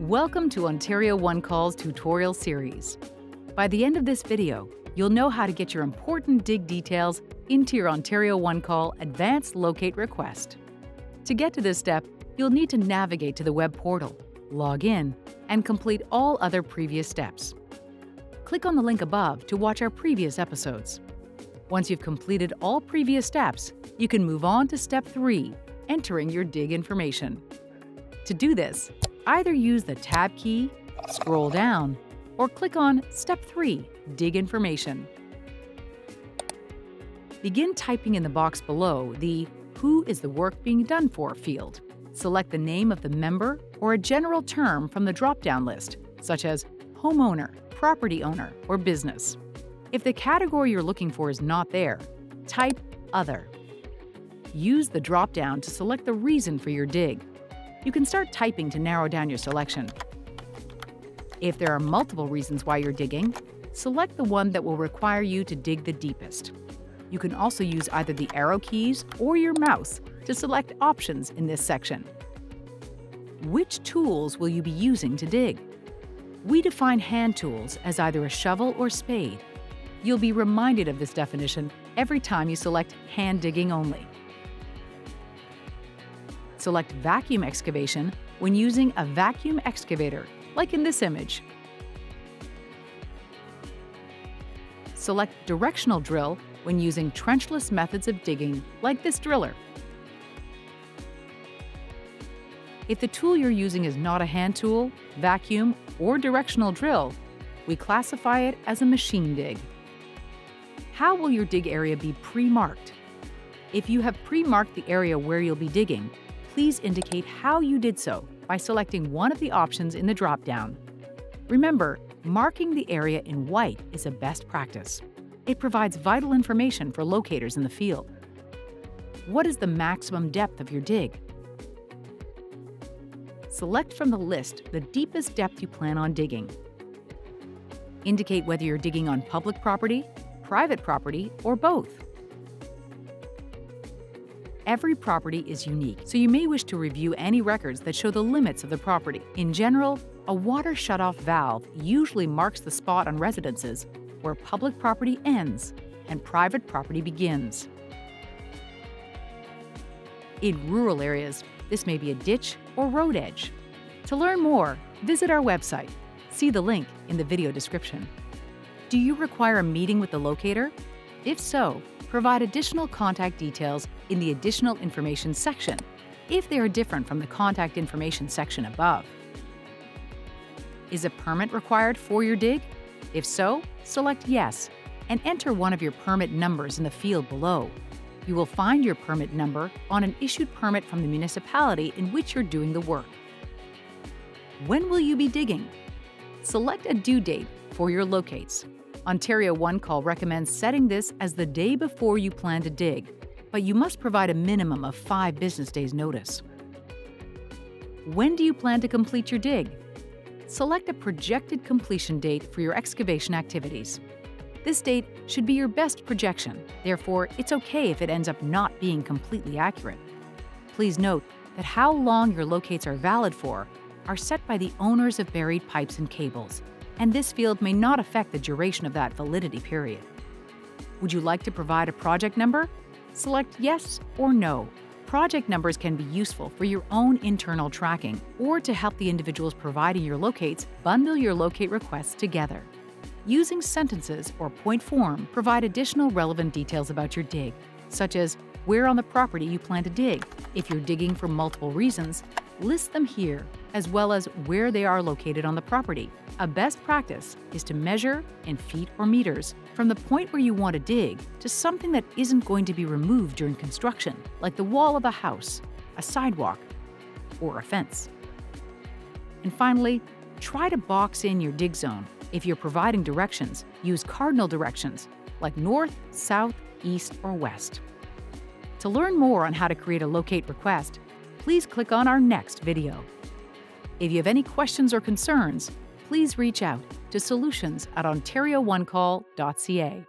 Welcome to Ontario One Call's tutorial series. By the end of this video, you'll know how to get your important dig details into your Ontario One Call Advanced Locate request. To get to this step, you'll need to navigate to the web portal, log in, and complete all other previous steps. Click on the link above to watch our previous episodes. Once you've completed all previous steps, you can move on to step 3, entering your dig information. To do this, either use the Tab key, scroll down, or click on Step 3, Dig Information. Begin typing in the box below the Who is the work being done for field. Select the name of the member or a general term from the drop-down list, such as homeowner, property owner, or business. If the category you're looking for is not there, type Other. Use the drop-down to select the reason for your dig. You can start typing to narrow down your selection. If there are multiple reasons why you're digging, select the one that will require you to dig the deepest. You can also use either the arrow keys or your mouse to select options in this section. Which tools will you be using to dig? We define hand tools as either a shovel or spade. You'll be reminded of this definition every time you select hand digging only. Select vacuum excavation when using a vacuum excavator, like in this image. Select directional drill when using trenchless methods of digging, like this driller. If the tool you're using is not a hand tool, vacuum, or directional drill, we classify it as a machine dig. How will your dig area be pre-marked? If you have pre-marked the area where you'll be digging, please indicate how you did so by selecting one of the options in the drop-down. Remember, marking the area in white is a best practice. It provides vital information for locators in the field. What is the maximum depth of your dig? Select from the list the deepest depth you plan on digging. Indicate whether you're digging on public property, private property, or both. Every property is unique, so you may wish to review any records that show the limits of the property. In general, a water shutoff valve usually marks the spot on residences where public property ends and private property begins. In rural areas, this may be a ditch or road edge. To learn more, visit our website. See the link in the video description. Do you require a meeting with the locator? If so, provide additional contact details in the Additional Information section if they are different from the Contact Information section above. Is a permit required for your dig? If so, select Yes and enter one of your permit numbers in the field below. You will find your permit number on an issued permit from the municipality in which you're doing the work. When will you be digging? Select a due date for your locates. Ontario One Call recommends setting this as the day before you plan to dig, but you must provide a minimum of 5 business days' notice. When do you plan to complete your dig? Select a projected completion date for your excavation activities. This date should be your best projection, therefore it's okay if it ends up not being completely accurate. Please note that how long your locates are valid for are set by the owners of buried pipes and cables, and this field may not affect the duration of that validity period. Would you like to provide a project number? Select Yes or No. Project numbers can be useful for your own internal tracking or to help the individuals providing your locates bundle your locate requests together. Using sentences or point form provide additional relevant details about your dig, such as where on the property you plan to dig. If you're digging for multiple reasons, list them here, as well as where they are located on the property. A best practice is to measure in feet or meters from the point where you want to dig to something that isn't going to be removed during construction, like the wall of a house, a sidewalk, or a fence. And finally, try to box in your dig zone. If you're providing directions, use cardinal directions like north, south, east, or west. To learn more on how to create a locate request, please click on our next video. If you have any questions or concerns, please reach out to solutions@ontarioonecall.ca.